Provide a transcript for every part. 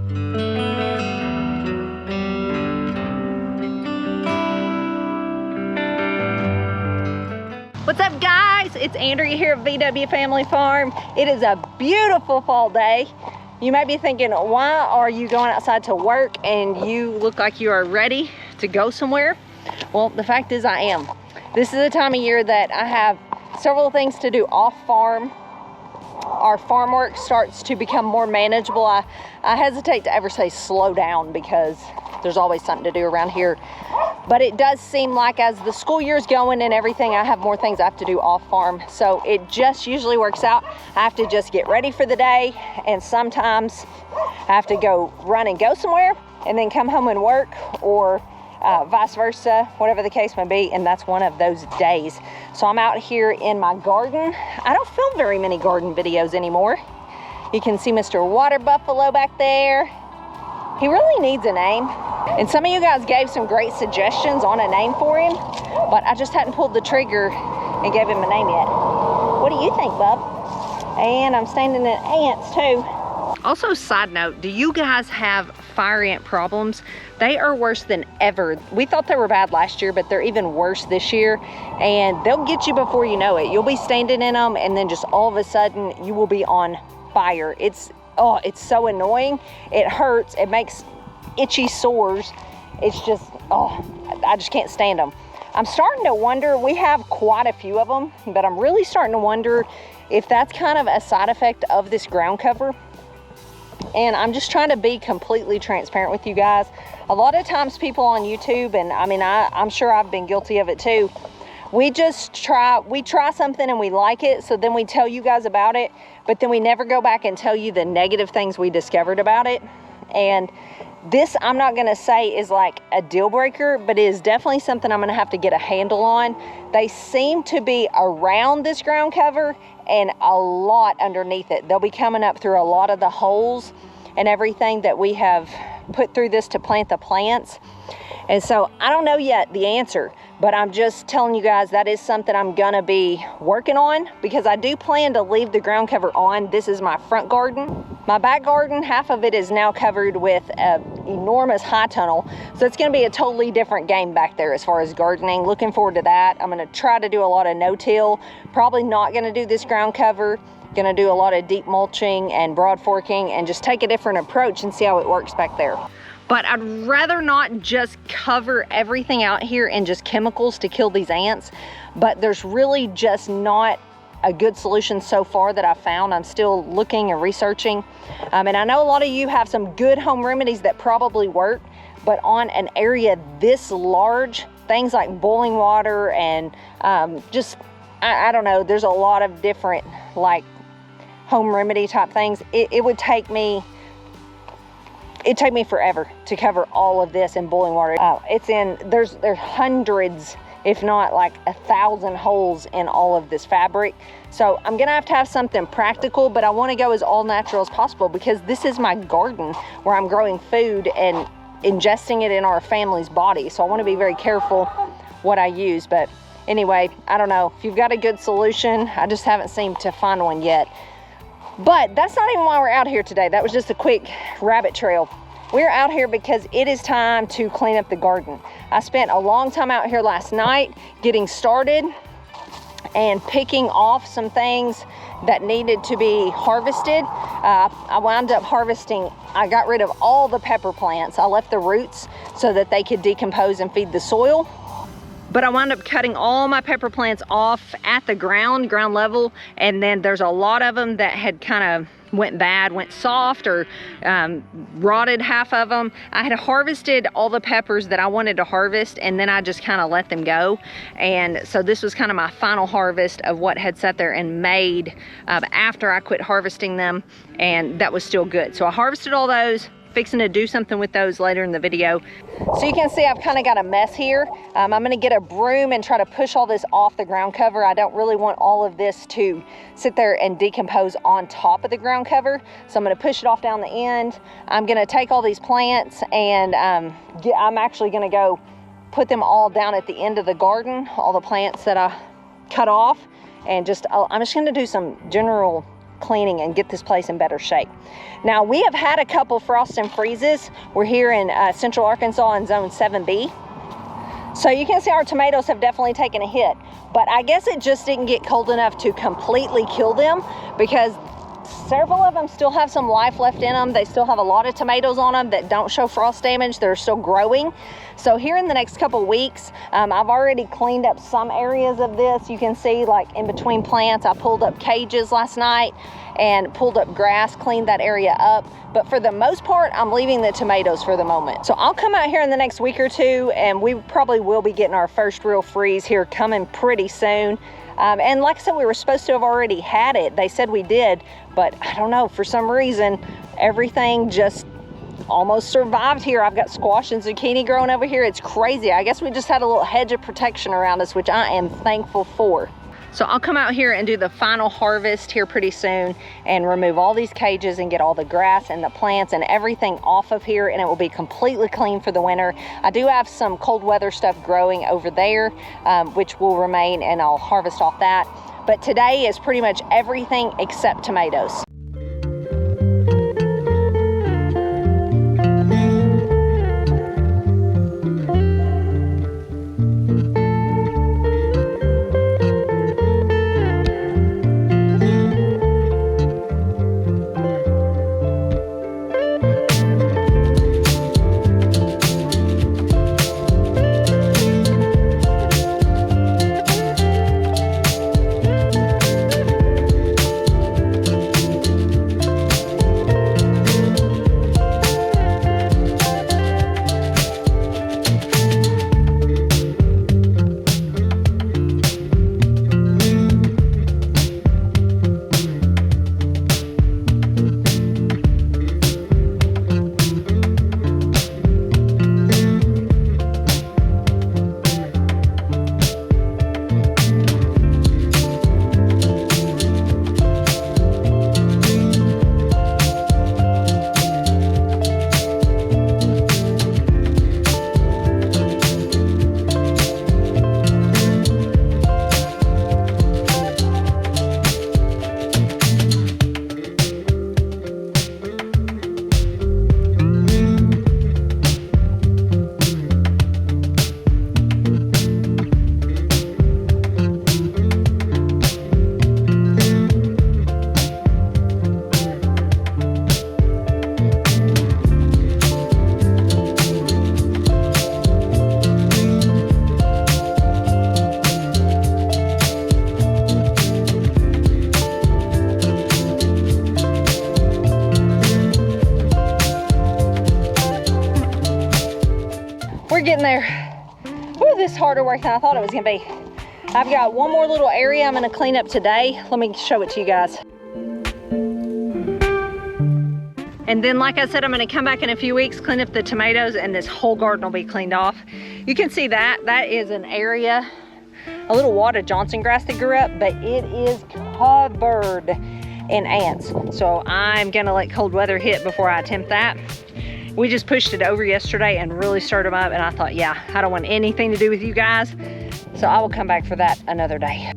What's up, guys? It's Andrea here at VW Family Farm. It is a beautiful fall day. You might be thinking, why are you going outside to work and you look like you are ready to go somewhere? Well, the fact is I am. This is the time of year that I have several things to do off farm. Our farm work starts to become more manageable. I hesitate to ever say slow down because there's always something to do around here. But it does seem like as the school year's going and everything, I have more things I have to do off farm. So it just usually works out. I have to just get ready for the day, and sometimes I have to go run and go somewhere and then come home and work, or vice versa, whatever the case may be, and that's one of those days. So I'm out here in my garden. I don't film very many garden videos anymore. You can see Mr. Water Buffalo back there. He really needs a name. And some of you guys gave some great suggestions on a name for him, but I just hadn't pulled the trigger and gave him a name yet. What do you think, bub? And I'm standing in ants too. Also, side note, do you guys have fire ant problems? They are worse than ever. We thought they were bad last year, but they're even worse this year. And they'll get you before you know it. You'll be standing in them, and then just all of a sudden, you will be on fire. It's so annoying. It hurts. It makes itchy sores. It's just, I just can't stand them. I'm starting to wonder, we have quite a few of them, but I'm really starting to wonder if that's kind of a side effect of this ground cover. And I'm just trying to be completely transparent with you guys. A lot of times people on YouTube, and I mean, I'm sure I've been guilty of it too, we try something and we like it, so then we tell you guys about it, but then we never go back and tell you the negative things we discovered about it. And this, I'm not gonna say is like a deal breaker, but it is definitely something I'm gonna have to get a handle on. They seem to be around this ground cover and a lot underneath it. They'll be coming up through a lot of the holes and everything that we have put through this to plant the plants. And so I don't know yet the answer, but I'm just telling you guys that is something I'm gonna be working on, because I do plan to leave the ground cover on. This is my front garden. My back garden, half of it is now covered with an enormous high tunnel. So it's gonna be a totally different game back there as far as gardening. Looking forward to that. I'm gonna try to do a lot of no-till. Probably not gonna do this ground cover. Gonna do a lot of deep mulching and broad forking and just take a different approach and see how it works back there. But I'd rather not just cover everything out here in just chemicals to kill these ants. But there's really just not a good solution so far that I've found. I'm still looking and researching. And I know a lot of you have some good home remedies that probably work, but on an area this large, things like boiling water and I don't know, there's a lot of different like home remedy type things. It would take me, it'd take me forever to cover all of this in boiling water. There's hundreds, if not like 1,000 holes in all of this fabric. So I'm gonna have something practical, but I wanna go as all natural as possible, because this is my garden where I'm growing food and ingesting it in our family's body. So I wanna be very careful what I use. But anyway, I don't know. If you've got a good solution, I just haven't seemed to find one yet. But that's not even why we're out here today. That was just a quick rabbit trail. We're out here because it is time to clean up the garden. I spent a long time out here last night getting started and picking off some things that needed to be harvested. I wound up harvesting, I got rid of all the pepper plants. I left the roots so that they could decompose and feed the soil. But I wound up cutting all my pepper plants off at the ground level, and then there's a lot of them that had kind of went bad, went soft, or rotted half of them. I had harvested all the peppers that I wanted to harvest, and then I just kind of let them go. And so this was kind of my final harvest of what had sat there and made after I quit harvesting them, and that was still good. So I harvested all those. Fixing to do something with those later in the video. So you can see I've kind of got a mess here. I'm gonna get a broom and try to push all this off the ground cover. I don't really want all of this to sit there and decompose on top of the ground cover. So I'm gonna push it off down the end. I'm gonna take all these plants and I'm actually gonna go put them all down at the end of the garden, all the plants that I cut off, and I'm just gonna do some general cleaning and get this place in better shape. Now, we have had a couple frost and freezes. We're here in central Arkansas in zone 7B. So you can see our tomatoes have definitely taken a hit, but I guess it just didn't get cold enough to completely kill them, because several of them still have some life left in them. They still have a lot of tomatoes on them that don't show frost damage. They're still growing. So here in the next couple weeks, I've already cleaned up some areas of this. You can see, like in between plants, I pulled up cages last night and pulled up grass, cleaned that area up. But for the most part, I'm leaving the tomatoes for the moment. So I'll come out here in the next week or two, and we probably will be getting our first real freeze here coming pretty soon. And like I said, we were supposed to have already had it. They said we did, but I don't know, for some reason, everything just almost survived here. I've got squash and zucchini growing over here. It's crazy. I guess we just had a little hedge of protection around us, which I am thankful for. So I'll come out here and do the final harvest here pretty soon and remove all these cages and get all the grass and the plants and everything off of here, and it will be completely clean for the winter. I do have some cold weather stuff growing over there, which will remain, and I'll harvest off that. But today is pretty much everything except tomatoes. We're getting there. Whew, this is harder work than I thought it was gonna be. I've got one more little area I'm gonna clean up today. Let me show it to you guys. And then, like I said, I'm gonna come back in a few weeks, clean up the tomatoes, and this whole garden will be cleaned off. You can see that is an area, a little wad of Johnson grass that grew up, but it is covered in ants. So I'm gonna let cold weather hit before I attempt that. We just pushed it over yesterday and really stirred them up, and I thought, yeah, I don't want anything to do with you guys. So I will come back for that another day.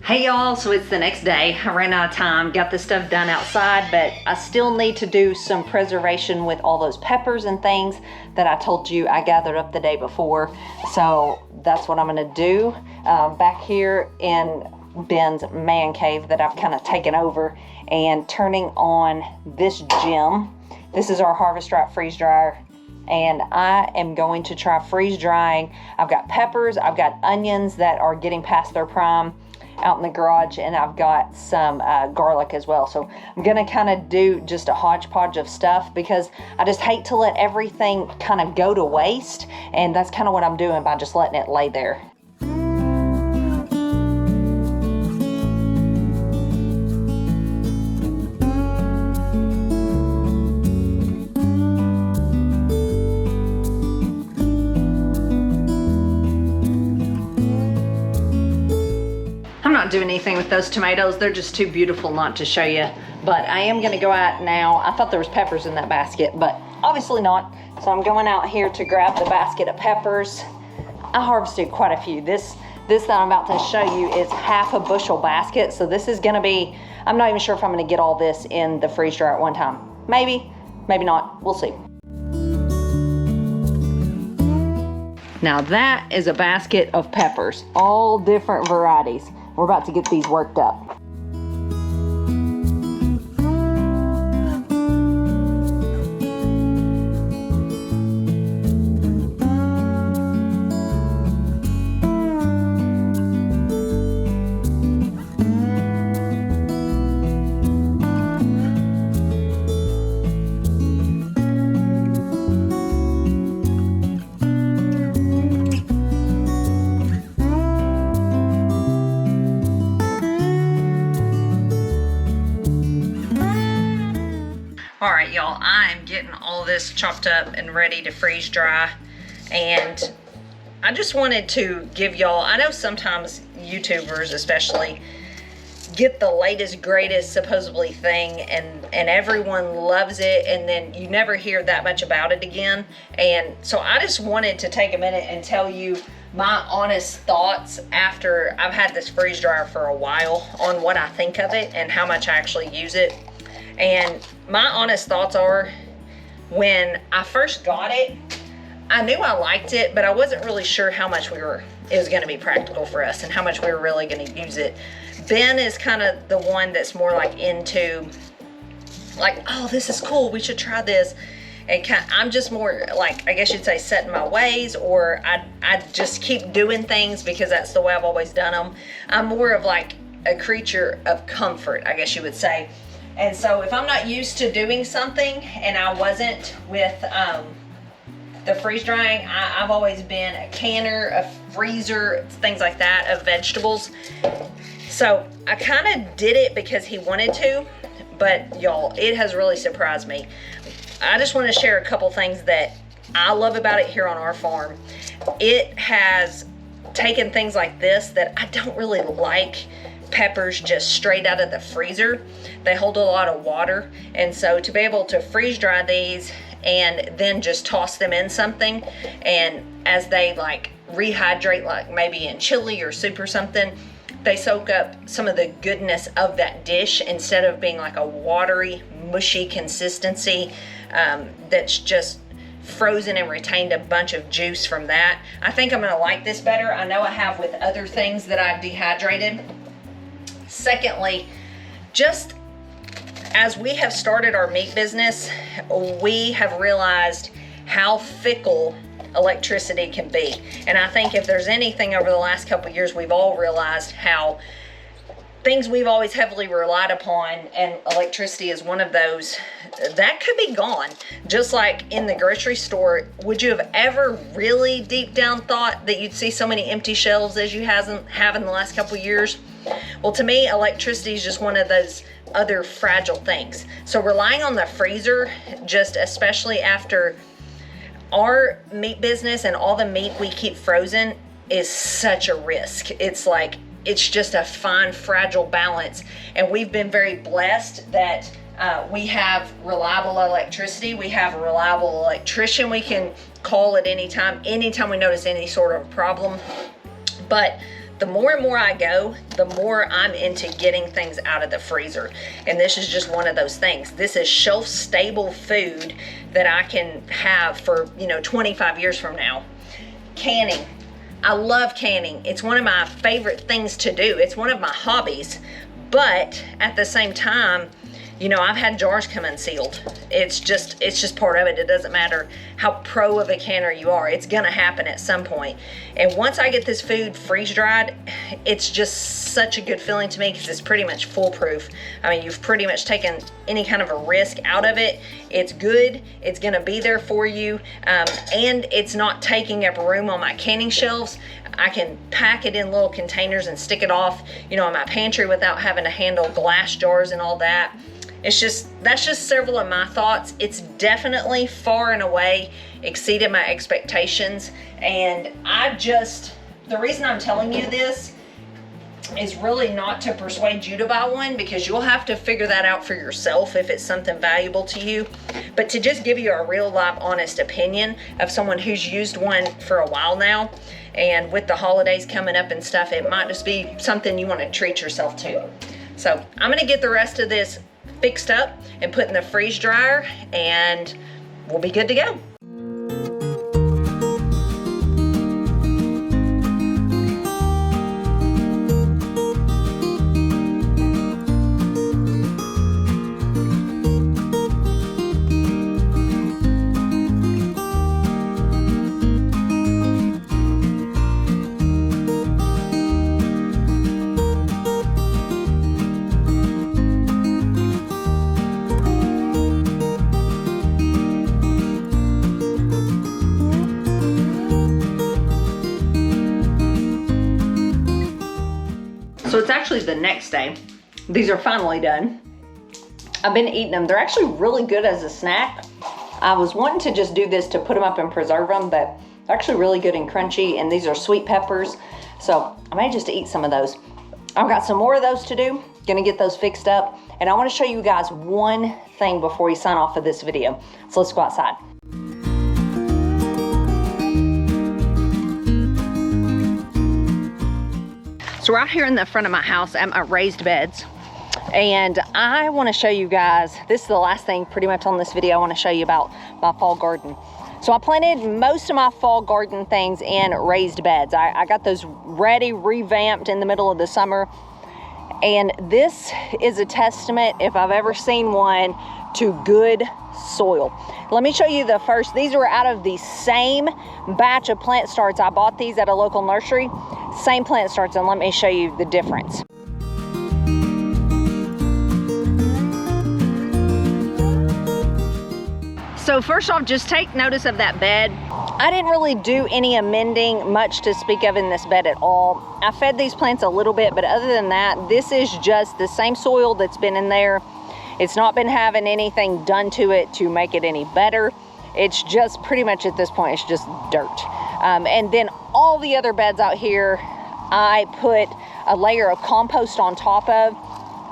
Hey y'all, so it's the next day. I ran out of time, got this stuff done outside, but I still need to do some preservation with all those peppers and things that I told you I gathered up the day before. So that's what I'm gonna do. Back here in Ben's man cave that I've kind of taken over and turning on this gym. This is our Harvest Right freeze dryer, and I am going to try freeze drying. I've got peppers, I've got onions that are getting past their prime out in the garage, and I've got some garlic as well. So I'm gonna kind of do just a hodgepodge of stuff because I just hate to let everything kind of go to waste, and that's kind of what I'm doing by just letting it lay there. not doing anything with those tomatoes. They're just too beautiful not to show you. But I am gonna go out now. I thought there was peppers in that basket, but obviously not. So I'm going out here to grab the basket of peppers. I harvested quite a few. This that I'm about to show you is half a bushel basket. So this is gonna be, I'm not even sure if I'm gonna get all this in the freeze dryer at one time. Maybe, maybe not, we'll see. Now that is a basket of peppers, all different varieties. We're about to get these worked up. All right, y'all, I'm getting all this chopped up and ready to freeze dry. And I just wanted to give y'all, I know sometimes YouTubers especially get the latest, greatest supposedly thing and everyone loves it, and then you never hear that much about it again. And so I just wanted to take a minute and tell you my honest thoughts after I've had this freeze dryer for a while on what I think of it and how much I actually use it. And my honest thoughts are, when I first got it, I knew I liked it, but I wasn't really sure how much it was going to be practical for us and how much we were really going to use it. Ben is kind of the one that's more like into, like, oh, this is cool, we should try this. And I'm just more like, I guess you'd say, set in my ways, or I just keep doing things because that's the way I've always done them. I'm more of like a creature of comfort, I guess you would say. And so if I'm not used to doing something, and I wasn't with the freeze drying, I've always been a canner, a freezer, things like that of vegetables. So I kind of did it because he wanted to, but y'all, it has really surprised me. I just want to share a couple things that I love about it here on our farm. It has taken things like this that I don't really like, peppers just straight out of the freezer. They hold a lot of water, and so to be able to freeze dry these and then just toss them in something, and as they like rehydrate, like maybe in chili or soup or something, they soak up some of the goodness of that dish instead of being like a watery, mushy consistency that's just frozen and retained a bunch of juice from that. I think I'm gonna like this better. I know I have with other things that I've dehydrated. Secondly, just as we have started our meat business, we have realized how fickle electricity can be. And I think if there's anything over the last couple of years, we've all realized how things we've always heavily relied upon, and electricity is one of those, that could be gone. Just like in the grocery store, would you have ever really deep down thought that you'd see so many empty shelves as you have in the last couple of years? Well, to me, electricity is just one of those other fragile things. So relying on the freezer, just especially after our meat business and all the meat we keep frozen, is such a risk. It's like, it's just a fine, fragile balance. And we've been very blessed that we have reliable electricity. We have a reliable electrician we can call at any time we notice any sort of problem. But the more and more I go, the more I'm into getting things out of the freezer. And this is just one of those things. This is shelf stable food that I can have for, 25 years from now. Canning. I love canning. It's one of my favorite things to do. It's one of my hobbies. But at the same time, I've had jars come unsealed. It's just part of it. It doesn't matter how pro of a canner you are. It's gonna happen at some point. And once I get this food freeze dried, it's just such a good feeling to me because it's pretty much foolproof. I mean, you've pretty much taken any kind of a risk out of it. It's good. It's gonna be there for you. And it's not taking up room on my canning shelves. I can pack it in little containers and stick it off, in my pantry without having to handle glass jars and all that. That's just several of my thoughts. It's definitely far and away exceeded my expectations. And the reason I'm telling you this is really not to persuade you to buy one, because you'll have to figure that out for yourself if it's something valuable to you, but to just give you a real live honest opinion of someone who's used one for a while now. And with the holidays coming up and stuff, it might just be something you want to treat yourself to. So I'm going to get the rest of this fixed up and put in the freeze dryer, and we'll be good to go. So it's actually the next day. These are finally done. I've been eating them. They're actually really good as a snack. I was wanting to just do this to put them up and preserve them, but they're actually really good and crunchy, and these are sweet peppers. So I may just eat some of those. I've got some more of those to do. Gonna get those fixed up. And I wanna show you guys one thing before we sign off of this video. So let's go outside. So we're out here in the front of my house at my raised beds, and I want to show you guys, this is the last thing pretty much on this video I want to show you about my fall garden. So I planted most of my fall garden things in raised beds. I got those ready, revamped in the middle of the summer, and this is a testament, if I've ever seen one, to good soil. Let me show you the first. These were out of the same batch of plant starts. I bought these at a local nursery, same plant starts, and let me show you the difference. So first off, just take notice of that bed. I didn't really do any amending much to speak of in this bed at all. I fed these plants a little bit, but other than that, this is just the same soil that's been in there. It's not been having anything done to it to make it any better. It's just pretty much at this point, it's just dirt. And then all the other beds out here, I put a layer of compost on top of.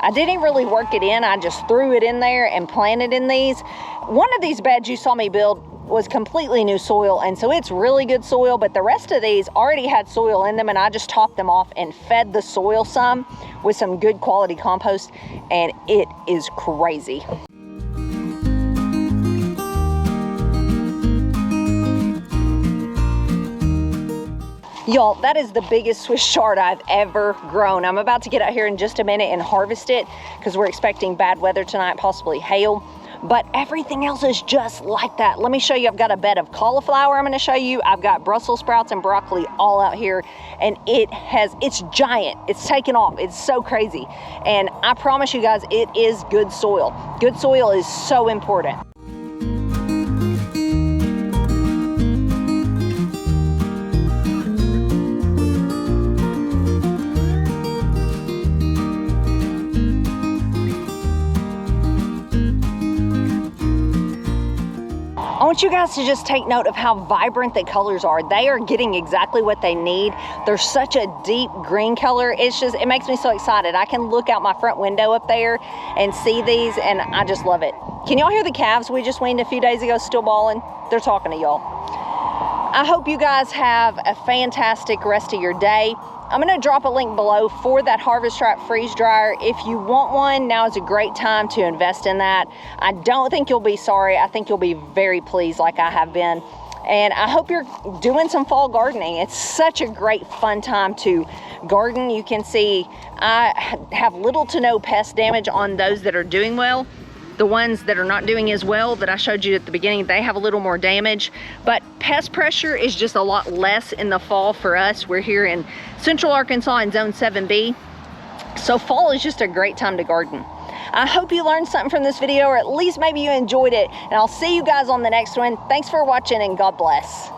I didn't really work it in. I just threw it in there and planted in these. One of these beds you saw me build was completely new soil, and so it's really good soil, but the rest of these already had soil in them, and I just topped them off and fed the soil some with some good quality compost, and it is crazy. Y'all, that is the biggest Swiss chard I've ever grown. I'm about to get out here in just a minute and harvest it because we're expecting bad weather tonight, possibly hail. But everything else is just like that. Let me show you. I've got a bed of cauliflower I'm going to show you. I've got Brussels sprouts and broccoli all out here, and it's giant. It's taken off. It's so crazy. And I promise you guys, it is good soil. Good soil is so important. I want you guys to just take note of how vibrant the colors are. They are getting exactly what they need. They're such a deep green color. It makes me so excited. I can look out my front window up there and see these, and I just love it. Can y'all hear the calves we just weaned a few days ago still bawling? They're talking to y'all. I hope you guys have a fantastic rest of your day. I'm gonna drop a link below for that Harvest Trap freeze dryer. If you want one, now is a great time to invest in that. I don't think you'll be sorry. I think you'll be very pleased like I have been. And I hope you're doing some fall gardening. It's such a great fun time to garden. You can see I have little to no pest damage on those that are doing well. The ones that are not doing as well that I showed you at the beginning, they have a little more damage, but pest pressure is just a lot less in the fall for us. We're here in Central Arkansas in Zone 7B. So fall is just a great time to garden. I hope you learned something from this video, or at least maybe you enjoyed it, and I'll see you guys on the next one. Thanks for watching, and God bless.